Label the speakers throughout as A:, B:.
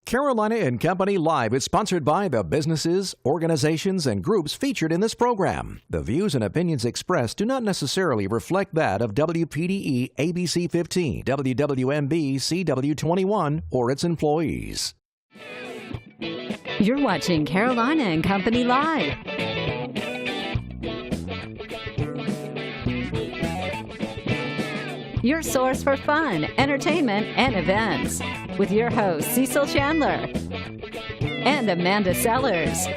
A: Carolina and Company Live is sponsored by the businesses, organizations, and groups featured in this program. The views and opinions expressed do not necessarily reflect that of WPDE ABC 15, WWMB CW21, or its employees.
B: You're watching Carolina and Company Live. Your source for fun, entertainment, and events. With your hosts, Cecil Chandler and Amanda Sellers.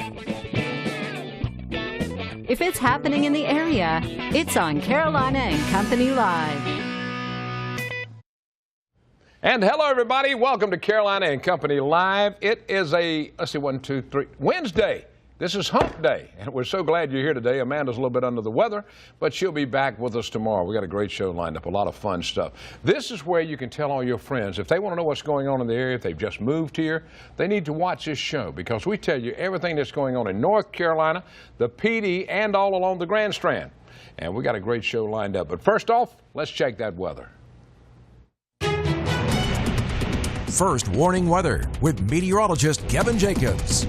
B: If it's happening in the area, it's on Carolina and Company Live.
C: And hello, everybody. Welcome to Carolina and Company Live. It is Wednesday. This is Hump Day, and we're so glad you're here today. Amanda's a little bit under the weather, but she'll be back with us tomorrow. We got a great show lined up, a lot of fun stuff. This is where you can tell all your friends, if they want to know what's going on in the area, if they've just moved here, they need to watch this show because we tell you everything that's going on in North Carolina, the PD, and all along the Grand Strand. And we got a great show lined up. But first off, let's check that weather.
A: First warning weather with meteorologist Kevin Jacobs.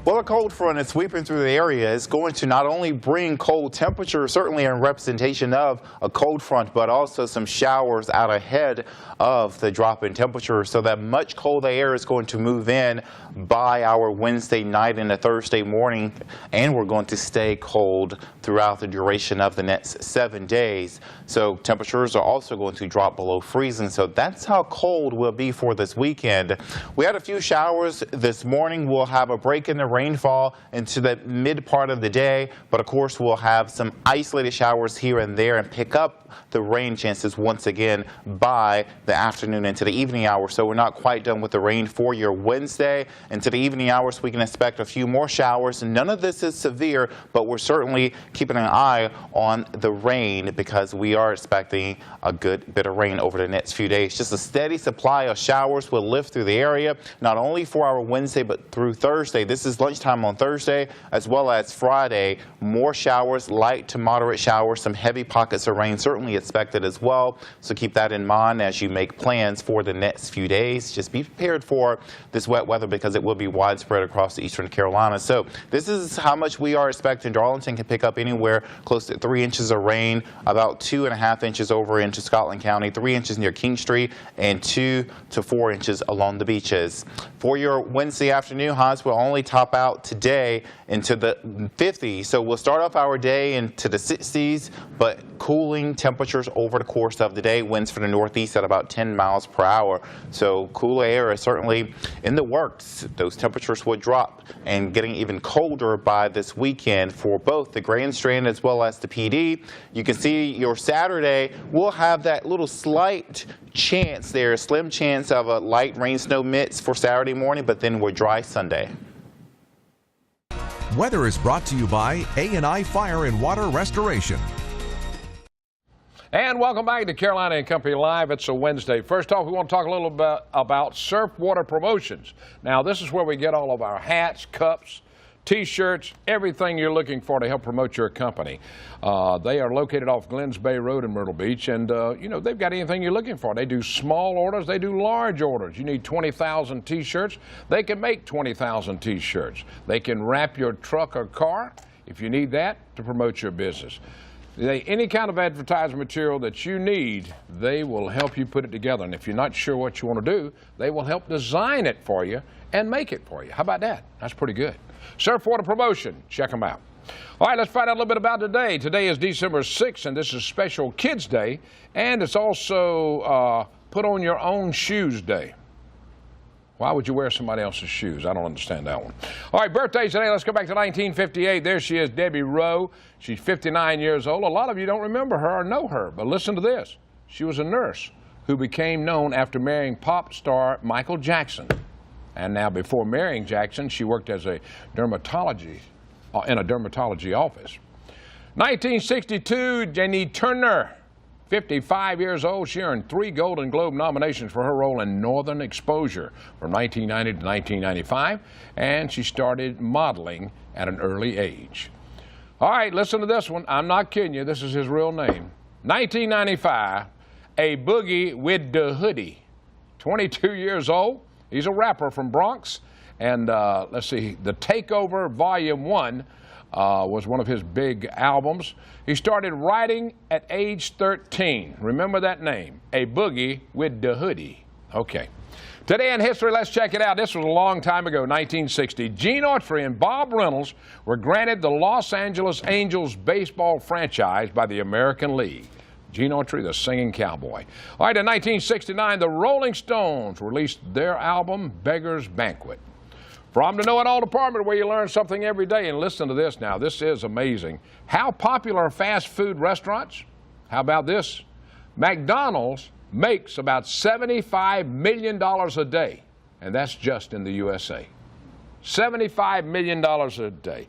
D: Well, a cold front is sweeping through the area. It's going to not only bring cold temperatures, certainly in representation of a cold front, but also some showers out ahead of the drop in temperature. So that much colder air is going to move in by our Wednesday night into Thursday morning, and we're going to stay cold throughout the duration of the next 7 days. So temperatures are also going to drop below freezing. So that's how cold we'll be for this weekend. We had a few showers this morning. We'll have a break in the rainfall into the mid part of the day, but of course we'll have some isolated showers here and there and pick up the rain chances once again by the afternoon into the evening hours. So we're not quite done with the rain for your Wednesday. Into the evening hours we can expect a few more showers. None of this is severe, but we're certainly keeping an eye on the rain because we are expecting a good bit of rain over the next few days. Just a steady supply of showers will lift through the area, not only for our Wednesday but through Thursday. This is lunchtime on Thursday as well as Friday. More showers, light to moderate showers, some heavy pockets of rain certainly expected as well. So keep that in mind as you make plans for the next few days. Just be prepared for this wet weather because it will be widespread across the eastern Carolina. So this is how much we are expecting. Darlington can pick up anywhere close to 3 inches of rain, about 2.5 inches over into Scotland County, 3 inches near King Street, and 2 to 4 inches along the beaches. For your Wednesday afternoon, highs will only top out today into the 50s. So we'll start off our day into the 60s, but cooling temperatures over the course of the day. Winds from the northeast at about 10 miles per hour. So cooler air is certainly in the works. Those temperatures will drop and getting even colder by this weekend for both the Grand Strand as well as the PD. You can see your Saturday will have that little slight chance there, slim chance of a light rain snow mix for Saturday morning, but then we're dry Sunday.
A: Weather is brought to you by A&I Fire and Water Restoration.
C: And welcome back to Carolina and Company Live. It's a Wednesday. First off, we want to talk a little bit about Surf Water Promotions. Now, this is where we get all of our hats, cups, T-shirts, everything you're looking for to help promote your company. They are located off Glens Bay Road in Myrtle Beach, and you know, they've got anything you're looking for. They do small orders, they do large orders. You need 20,000 T-shirts, they can make 20,000 T-shirts. They can wrap your truck or car if you need that to promote your business. Any kind of advertising material that you need, they will help you put it together. And if you're not sure what you want to do, they will help design it for you and make it for you. How about that? That's pretty good. Surf Water Promotion. Check them out. All right, let's find out a little bit about today. Today is December 6th, and this is Special Kids Day. And it's also Put On Your Own Shoes Day. Why would you wear somebody else's shoes? I don't understand that one. All right, birthdays today. Let's go back to 1958. There she is, Debbie Rowe. She's 59 years old. A lot of you don't remember her or know her, but listen to this. She was a nurse who became known after marrying pop star Michael Jackson. And now, before marrying Jackson, she worked as a dermatology in a dermatology office. 1962, Jenny Turner. 55 years old, she earned 3 Golden Globe nominations for her role in Northern Exposure from 1990 to 1995, and she started modeling at an early age. All right, listen to this one. I'm not kidding you. This is his real name. 1995, A Boogie with the Hoodie. 22 years old. He's a rapper from Bronx. And let's see, The Takeover Volume 1 was one of his big albums. He started writing at age 13. Remember that name, A Boogie with the Hoodie. Okay. Today in history, let's check it out. This was a long time ago, 1960. Gene Autry and Bob Reynolds were granted the Los Angeles Angels baseball franchise by the American League. Gene Autry, the singing cowboy. All right, in 1969, the Rolling Stones released their album, Beggar's Banquet. From the Know It All department, where you learn something every day. And listen to this now. This is amazing. How popular are fast food restaurants? How about this? McDonald's makes about $75 million a day, and that's just in the USA. $75 million a day.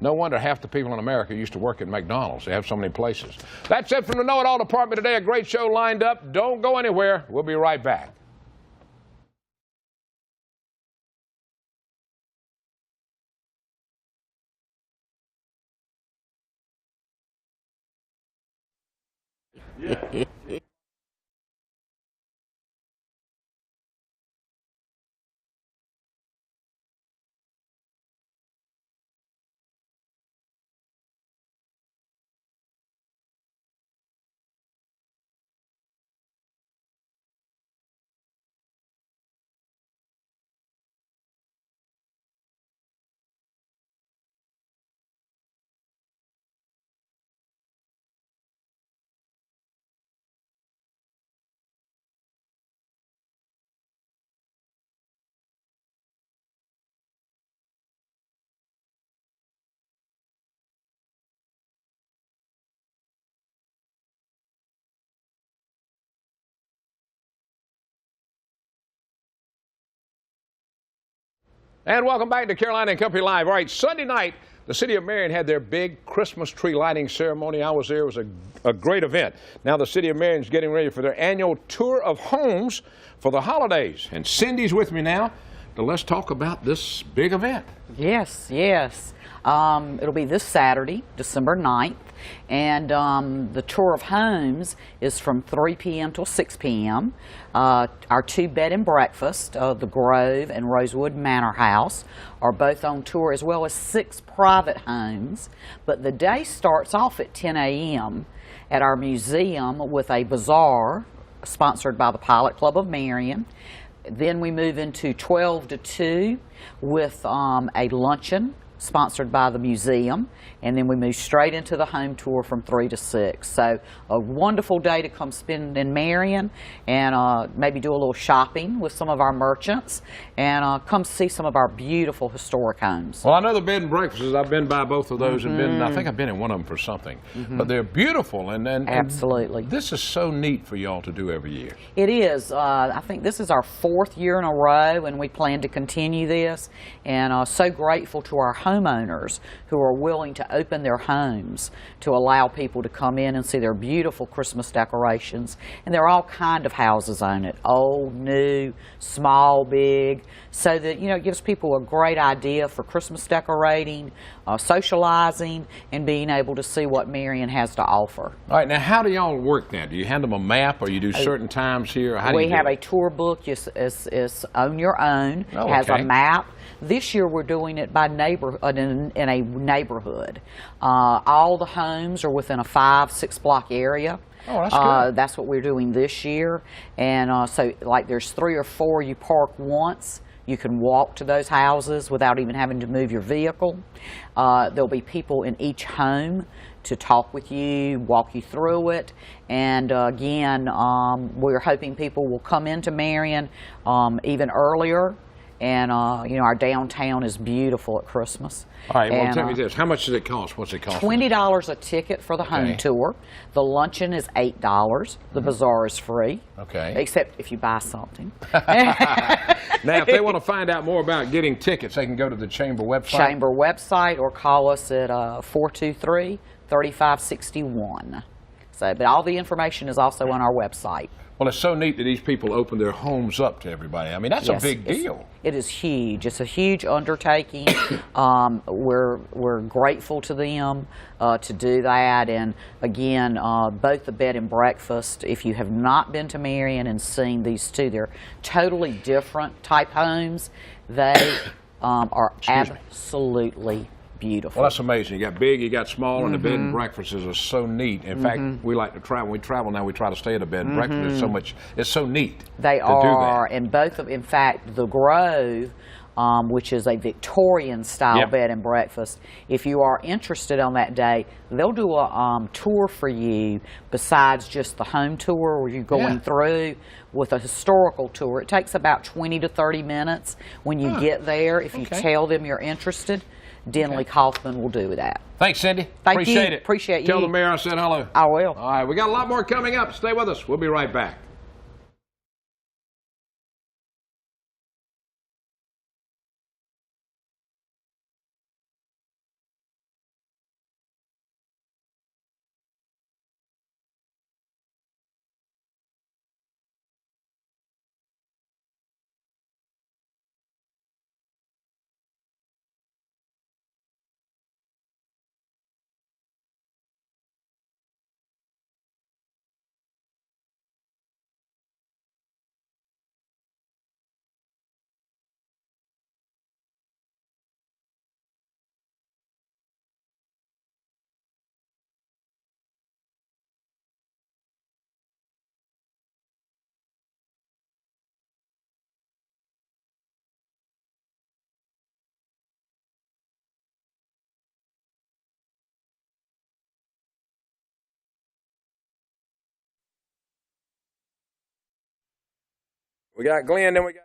C: No wonder half the people in America used to work at McDonald's. They have so many places. That's it from the Know It All department today. A great show lined up. Don't go anywhere. We'll be right back. And welcome back to Carolina and Company Live. All right, Sunday night, the city of Marion had their big Christmas tree lighting ceremony. I was there. It was a great event. Now the city of Marion is getting ready for their annual tour of homes for the holidays. And Cindy's with me now. So let's talk about this big event.
E: Yes, yes. It'll be this Saturday, December 9th, and the tour of homes is from 3 p.m. till 6 p.m. Our 2 bed and breakfast, the Grove and Rosewood Manor House, are both on tour, as well as 6 private homes. But the day starts off at 10 a.m. at our museum with a bazaar sponsored by the Pilot Club of Marion. Then we move into 12 to 2 with a luncheon sponsored by the museum, and then we move straight into the home tour from 3 to 6. So a wonderful day to come spend in Marion and maybe do a little shopping with some of our merchants and come see some of our beautiful historic homes.
C: Well, I know the bed and breakfasts. I've been by both of those and been, I think I've been in one of them for something. But they're beautiful and
E: Absolutely.
C: This is so neat for y'all to do every year.
E: It is. I think this is our 4th year in a row, and we plan to continue this, and so grateful to our homeowners who are willing to open their homes to allow people to come in and see their beautiful Christmas decorations. And there are all kind of houses on it, old, new, small, big, so that, you know, it gives people a great idea for Christmas decorating, socializing, and being able to see what Marion has to offer.
C: All right, now how do y'all work that? Do you hand them a map, or you do certain times here? Or how do you do
E: have
C: it?
E: a tour book. It's on your own.
C: Oh,
E: It has
C: okay.
E: a map. This year we're doing it by neighborhood, in a neighborhood. All the homes are within a 5-6 block area.
C: Oh, that's good.
E: That's what we're doing this year. And so like there's 3 or 4 you park once. You can walk to those houses without even having to move your vehicle. There'll be people in each home to talk with you, walk you through it. And again, we're hoping people will come into Marion even earlier. And, you know, our downtown is beautiful at Christmas.
C: All right, well,
E: And,
C: tell me this. How much does it cost? What's it cost?
E: $20 a ticket for the home tour. The luncheon is $8. The bazaar is free.
C: Okay.
E: Except if you buy something.
C: Now, if they want to find out more about getting tickets, they can go to the Chamber website?
E: Chamber website, or call us at 423-3561. So, but all the information is also on our website.
C: Well, it's so neat that these people open their homes up to everybody. I mean, that's a big deal.
E: It is huge. It's a huge undertaking. We're grateful to them to do that. And again, both the bed and breakfast, if you have not been to Marion and seen these two, they're totally different type homes. They are absolutely beautiful.
C: Well, that's amazing. You got big, you got small, and the bed and breakfasts are so neat. In fact, we like to travel. When we travel now, we try to stay at a bed and breakfast. It's so neat.
E: They
C: to
E: are,
C: do that.
E: and both of, in fact, the Grove, which is a Victorian style bed and breakfast. If you are interested on that day, they'll do a tour for you besides just the home tour where you're going through with a historical tour. It takes about 20 to 30 minutes when you get there. If you tell them you're interested, Denley Kaufman will do that.
C: Thanks, Cindy.
E: Thank you.
C: Appreciate it.
E: Appreciate you.
C: Tell the mayor I said hello.
E: I will.
C: All right, we got a lot more coming up. Stay with us. We'll be right back. We got Glenn, then we got...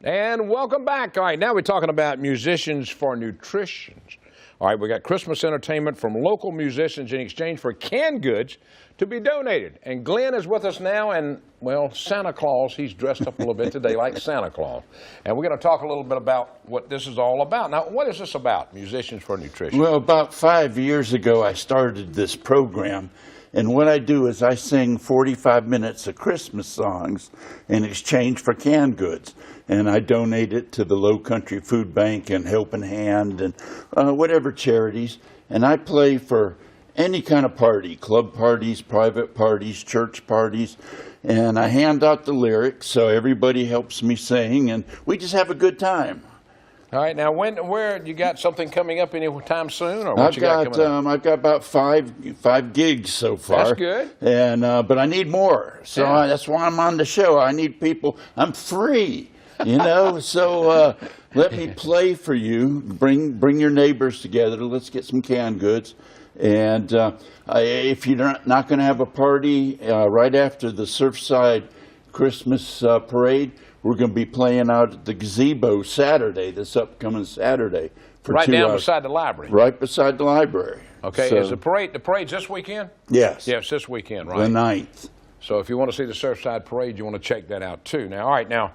C: And welcome back. All right, now we're talking about musicians for nutrition. All right, we got Christmas entertainment from local musicians in exchange for canned goods to be donated. And Glenn is with us now, and, well, Santa Claus, he's dressed up a little bit today like Santa Claus. And we're going to talk a little bit about what this is all about. Now, what is this about, Musicians for Nutrition?
F: Well, about 5 years ago, I started this program. And what I do is I sing 45 minutes of Christmas songs in exchange for canned goods. And I donate it to the Low Country Food Bank and Helping Hand and whatever charities. And I play for any kind of party, club parties, private parties, church parties. And I hand out the lyrics so everybody helps me sing and we just have a good time.
C: All right, now where you got something coming up anytime soon, or what you got coming up?
F: I've got about five gigs so far.
C: That's good.
F: And but I need more, so
C: Yeah.
F: that's why I'm on the show. I need people. I'm free, you know. So let me play for you. Bring your neighbors together. Let's get some canned goods. And if you're not going to have a party right after the Surfside Christmas parade, we're going to be playing out at the gazebo Saturday, this upcoming Saturday. For
C: Right
F: 2
C: down
F: hours.
C: beside the library.
F: Right beside the library.
C: Okay,
F: So,
C: is the parade's this weekend?
F: yes.
C: Yes, this weekend,
F: The
C: right?
F: 9th.
C: So if you want to see the Surfside Parade, you want to check that out too. Now, all right, now,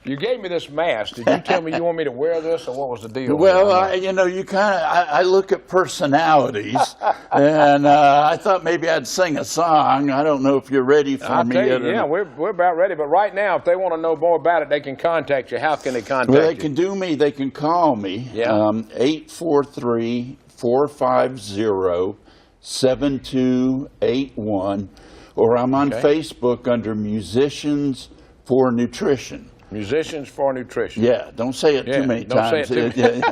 C: you gave me this mask. Did you tell me you want me to wear this, or what was the deal?
F: Well, you know, you kind of, I look at personalities, and I thought maybe I'd sing a song. I don't know if you're ready for
C: I'll
F: me
C: tell
F: yet.
C: you, yeah, we're about ready. But right now, if they want to know more about it, they can contact you. How can they contact
F: Well, they
C: you?
F: can do me. They can call me.
C: Yeah.
F: 843-450-7281, or I'm on
C: Okay.
F: Facebook under Musicians for Nutrition.
C: Musicians for Nutrition.
F: Yeah, don't say it too many
C: don't
F: times.
C: say it too many.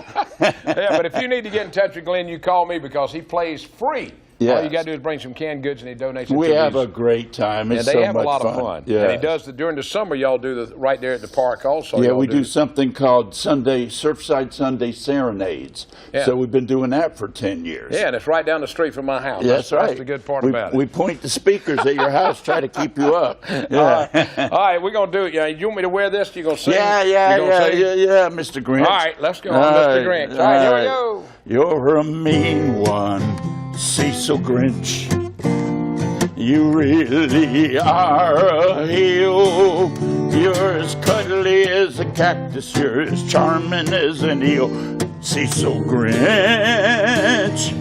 C: Yeah, but if you need to get in touch with Glenn, you call me because he plays free. All you
F: Yes.
C: got to do is bring some canned goods and he donates it
F: We
C: to
F: have
C: these.
F: a great time. It's
C: Yeah,
F: so
C: they have
F: much
C: a lot of fun.
F: Yeah.
C: And he does during the summer. Y'all do right there at the park also.
F: Yeah,
C: y'all
F: we do something called Surfside Sunday Serenades.
C: Yeah.
F: So we've been doing that for 10 years.
C: Yeah, and it's right down the street from my house.
F: That's right.
C: That's the good part
F: we,
C: about it.
F: We point the speakers at your house, try to keep you up. Yeah,
C: All right, we're going to do it. Yeah, you want me to wear this? You going to sing?
F: yeah,
C: You gonna sing?
F: yeah, Mr. Grinch.
C: All right, let's go on, Mr. Grinch. All right, here we go.
F: You're a mean one, Cecil Grinch. You really are a heel. You're as cuddly as a cactus. You're as charming as an eel. Cecil Grinch.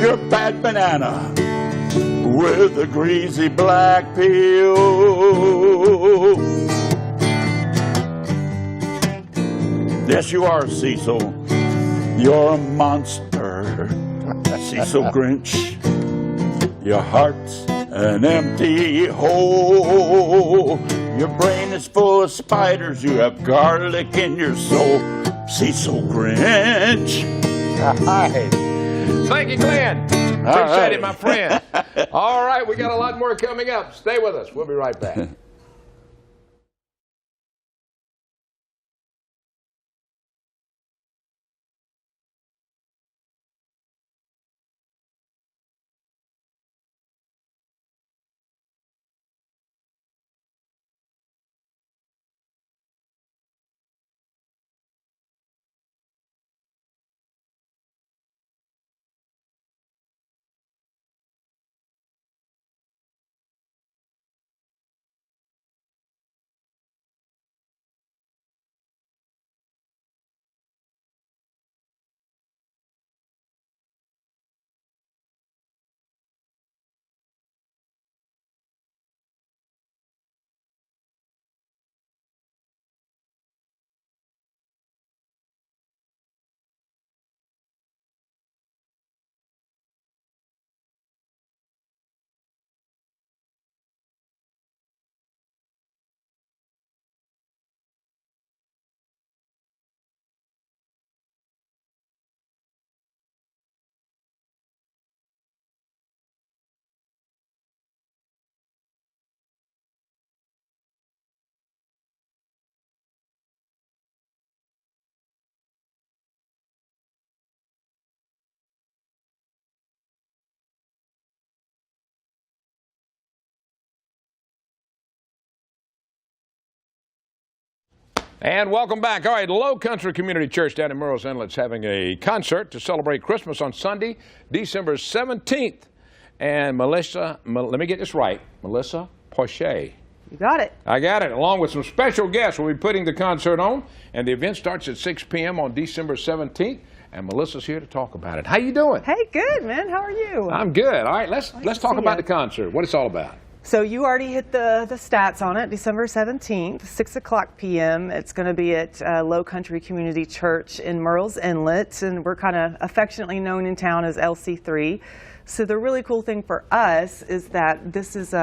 F: You're a bad banana with a greasy black peel. Yes, you are, Cecil. You're a monster, Cecil Grinch. Your heart's an empty hole. Your brain is full of spiders. You have garlic in your soul, Cecil Grinch.
C: All right. Thank you, Glenn. Appreciate it, my friend. All right, we got a lot more coming up. Stay with us. We'll be right back. And welcome back. All right, Low Country Community Church down in Murrells Inlet's having a concert to celebrate Christmas on Sunday, December 17th. And Melissa, let me get this right, Melissa Poche.
G: You got it.
C: I got it, along with some special guests. We'll be putting the concert on, and the event starts at 6 p.m. on December 17th. And Melissa's here to talk about it. How you doing?
G: Hey, good, man. How are you?
C: I'm good. All right, let's talk
G: see
C: about
G: ya.
C: the concert. What it's all about.
G: So you already hit the stats on it. December 17th, 6 o'clock p.m. It's going to be at Low Country Community Church in Murrells Inlet, and we're kind of affectionately known in town as LC3. So the really cool thing for us is that this is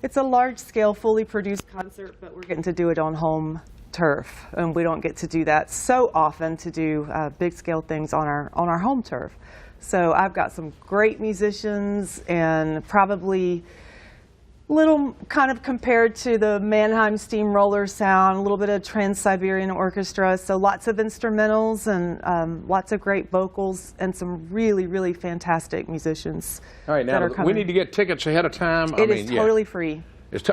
G: it's a large-scale, fully produced concert, but we're getting to do it on home turf, and we don't get to do that so often, to do big scale things on our home turf. So I've got some great musicians, and probably little kind of compared to the Mannheim Steamroller sound, a little bit of Trans-Siberian Orchestra, so lots of instrumentals and lots of great vocals and some really, really fantastic musicians.
C: All right, now we need to get tickets ahead of time.
G: It is totally free.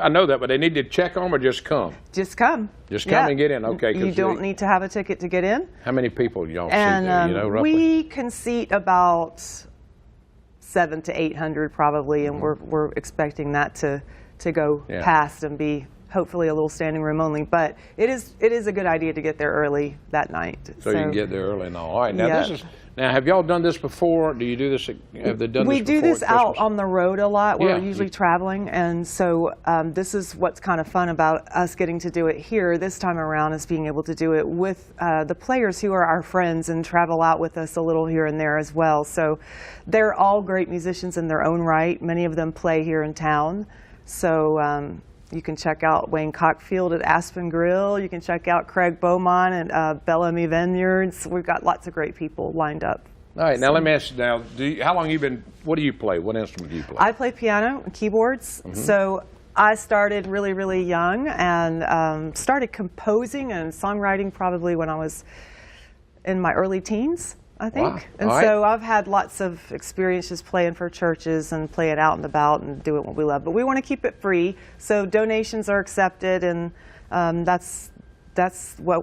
C: I know that, but they need to check on them or just come?
G: Just come.
C: Just come and get in, okay.
G: You don't need to have a ticket to get in.
C: How many people y'all seat
G: And
C: there, you know, roughly?
G: we can seat about 700 to 800 probably, and we're expecting that to go past and be hopefully a little standing room only. But it is a good idea to get there early that night.
C: So you can get there early and all. All right, now now have y'all done this before? Do you do this? Have they done this before?
G: We do this out on the road a lot. We're
C: Yeah.
G: usually traveling, and so this is what's kind of fun about us getting to do it here this time around, is being able to do it with the players who are our friends and travel out with us a little here and there as well. So they're all great musicians in their own right. Many of them play here in town. So you can check out Wayne Cockfield at Aspen Grill. You can check out Craig Beaumont at Bellamy Vineyards. We've got lots of great people lined up.
C: All right, now let me ask you now, how long have you been, what do you play? What instrument do you play?
G: I play piano and keyboards. So I started really, really young and started composing and songwriting probably when I was in my early teens, I think.
C: Wow.
G: And
C: All
G: so I've had lots of experiences playing for churches and playing out and about and doing what we love. But we want to keep it free, so donations are accepted, and that's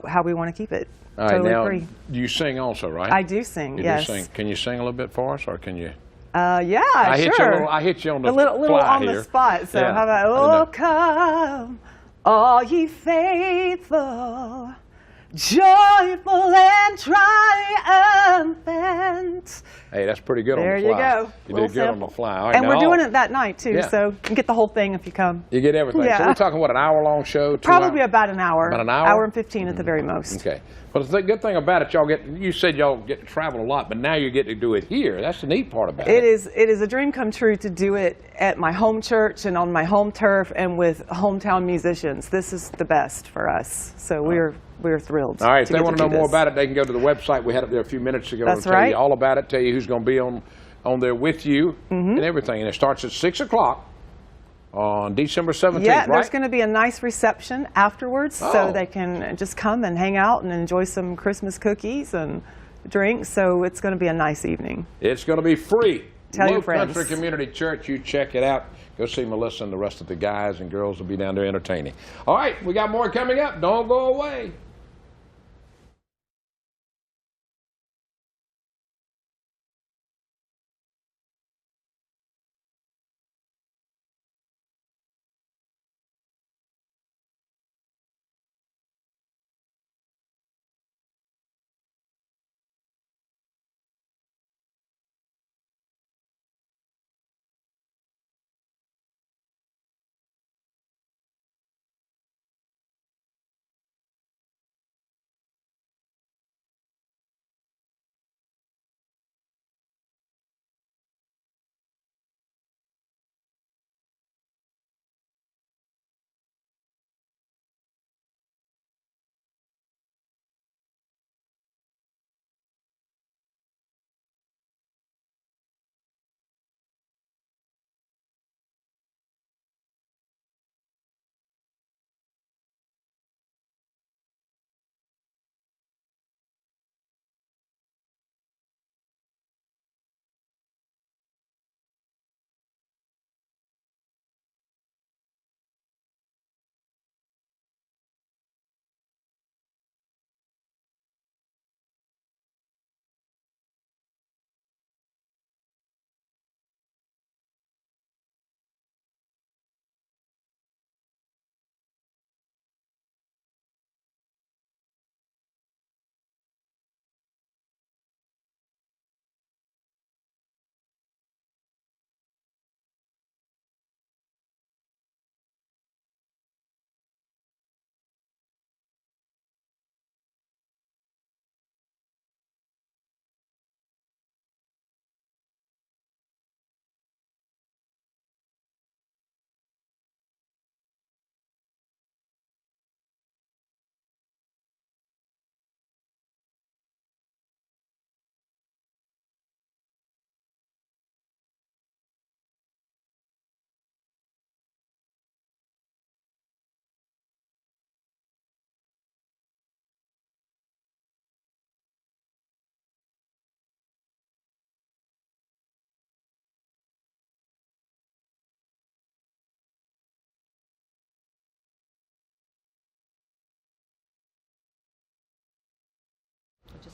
G: how we want to keep it.
C: All right,
G: totally
C: now,
G: free.
C: you sing also, right?
G: I do sing, yes.
C: Do sing. Can you sing a little bit for us, or can you?
G: Yeah,
C: sure. I hit you on the
G: little
C: fly
G: on
C: here.
G: the spot. So
C: Yeah.
G: how about, oh, come, all ye faithful, joyful and triumphant.
C: Hey, that's pretty good
G: There
C: on the fly.
G: you go.
C: You
G: Little
C: did good on
G: sample.
C: the fly. All right,
G: And
C: now,
G: we're doing it that night, too,
C: Yeah.
G: so you can get the whole thing if you come.
C: You get everything.
G: Yeah.
C: So we're talking, what, an hour-long show? 2
G: Probably
C: hours?
G: about an hour.
C: About an hour?
G: Hour and 15 at the very most.
C: Okay. Well, the good thing about it, you said y'all get to travel a lot, but now you get to do it here. That's the neat part about it.
G: It is a dream come true to do it at my home church and on my home turf and with hometown musicians. This is the best for us. So we're thrilled.
C: All right, if they
G: get
C: want to know
G: do
C: more
G: this.
C: about it, they can go to the website. We had it there a few minutes ago.
G: That's
C: It'll tell
G: right.
C: you all about it, tell you who's going to be on there with you and everything. And it starts at 6 o'clock on December 17th,
G: Yeah,
C: right?
G: there's going to be a nice reception afterwards, so they can just come and hang out and enjoy some Christmas cookies and drinks. So it's going to be a nice evening.
C: It's going to be free.
G: Tell your
C: Low
G: friends.
C: Country Community Church, you check it out. Go see Melissa and the rest of the guys and girls will be down there entertaining. All right, we got more coming up. Don't go away.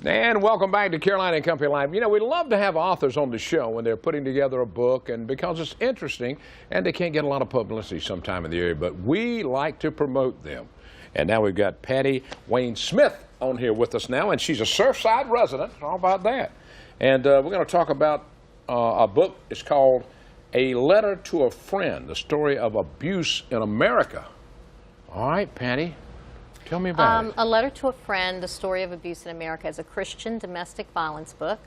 C: And welcome back to Carolina and Company Live. You know, we love to have authors on the show when they're putting together a book, and because it's interesting and they can't get a lot of publicity sometime in the area, but we like to promote them. And now we've got Patty Wayne Smith on here with us now, and she's a Surfside resident. How about that? And we're going to talk about a book. It's called A Letter to a Friend, the story of abuse in America. All right, Patty. Tell me about it.
H: A Letter to a Friend, the story of abuse in America, is a Christian domestic violence book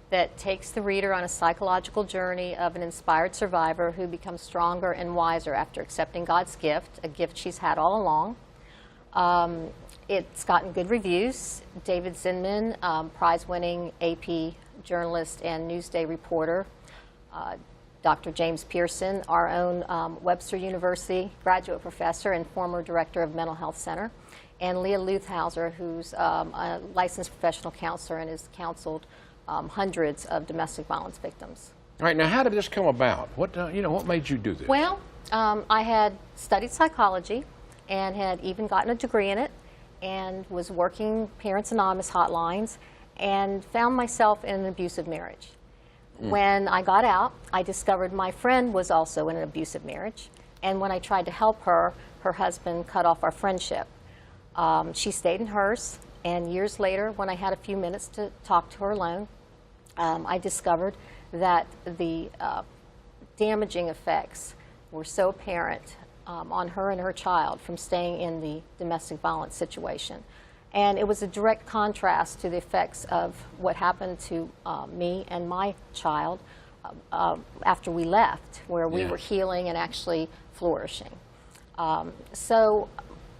H: that takes the reader on a psychological journey of an inspired survivor who becomes stronger and wiser after accepting God's gift, a gift she's had all along. It's gotten good reviews. David Zinman, prize-winning AP journalist and Newsday reporter, Dr. James Pearson, our own Webster University graduate professor and former director of Mental Health Center, and Leah Luthhauser, who's a licensed professional counselor and has counseled hundreds of domestic violence victims.
C: All right, now how did this come about? What what made you do this?
H: Well, I had studied psychology and had even gotten a degree in it, and was working Parents Anonymous hotlines, and found myself in an abusive marriage. When I got out, I discovered my friend was also in an abusive marriage, and when I tried to help her, her husband cut off our friendship. She stayed in hers, and years later, when I had a few minutes to talk to her alone, I discovered that the damaging effects were so apparent on her and her child from staying in the domestic violence situation. And it was a direct contrast to the effects of what happened to me and my child after we left, where we were healing and actually flourishing. So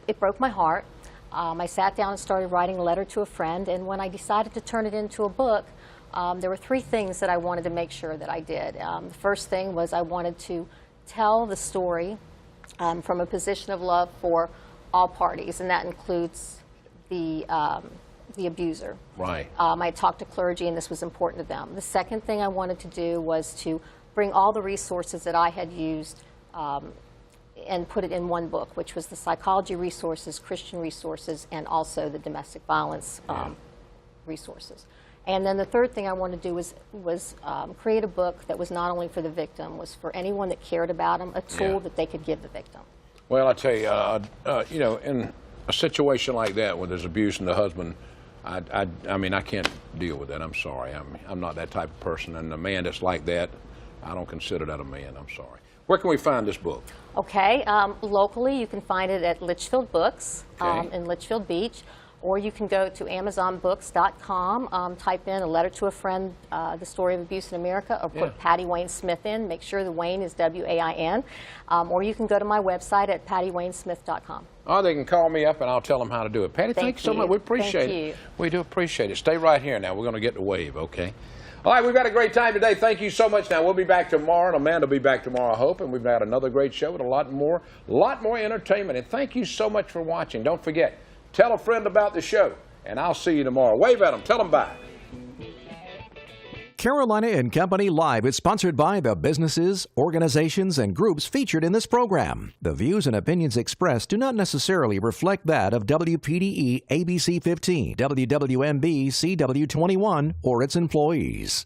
H: it broke my heart. I sat down and started writing a letter to a friend, and when I decided to turn it into a book, there were three things that I wanted to make sure that I did. The first thing was I wanted to tell the story from a position of love for all parties, and that includes the abuser.
C: Right.
H: I talked to clergy, and this was important to them. The second thing I wanted to do was to bring all the resources that I had used and put it in one book, which was the psychology resources, Christian resources, and also the domestic violence resources. And then the third thing I wanted to do was create a book that was not only for the victim, was for anyone that cared about them, a tool that they could give the victim.
C: Well, I tell you, in a situation like that where there's abuse in the husband, I mean, I can't deal with that. I'm sorry. I'm not that type of person, and a man that's like that, I don't consider that a man. I'm sorry. Where can we find this book?
H: Okay, locally you can find it at Litchfield Books in Litchfield Beach, or you can go to AmazonBooks.com, type in A Letter to a Friend, the story of abuse in America, or put Patty Wayne Smith in. Make sure the Wayne is W-A-I-N. Or you can go to my website at PattyWayneSmith.com.
C: Or they can call me up and I'll tell them how to do it. Patty, thank you so much. We appreciate it. We do appreciate it. Stay right here now. We're going to get the wave, okay? All right, we've had a great time today. Thank you so much. Now, we'll be back tomorrow, and Amanda will be back tomorrow, I hope, and we've got another great show with a lot more entertainment. And thank you so much for watching. Don't forget, tell a friend about the show, and I'll see you tomorrow. Wave at them. Tell them bye.
A: Carolina and Company Live is sponsored by the businesses, organizations, and groups featured in this program. The views and opinions expressed do not necessarily reflect that of WPDE ABC 15, WWMB CW 21, or its employees.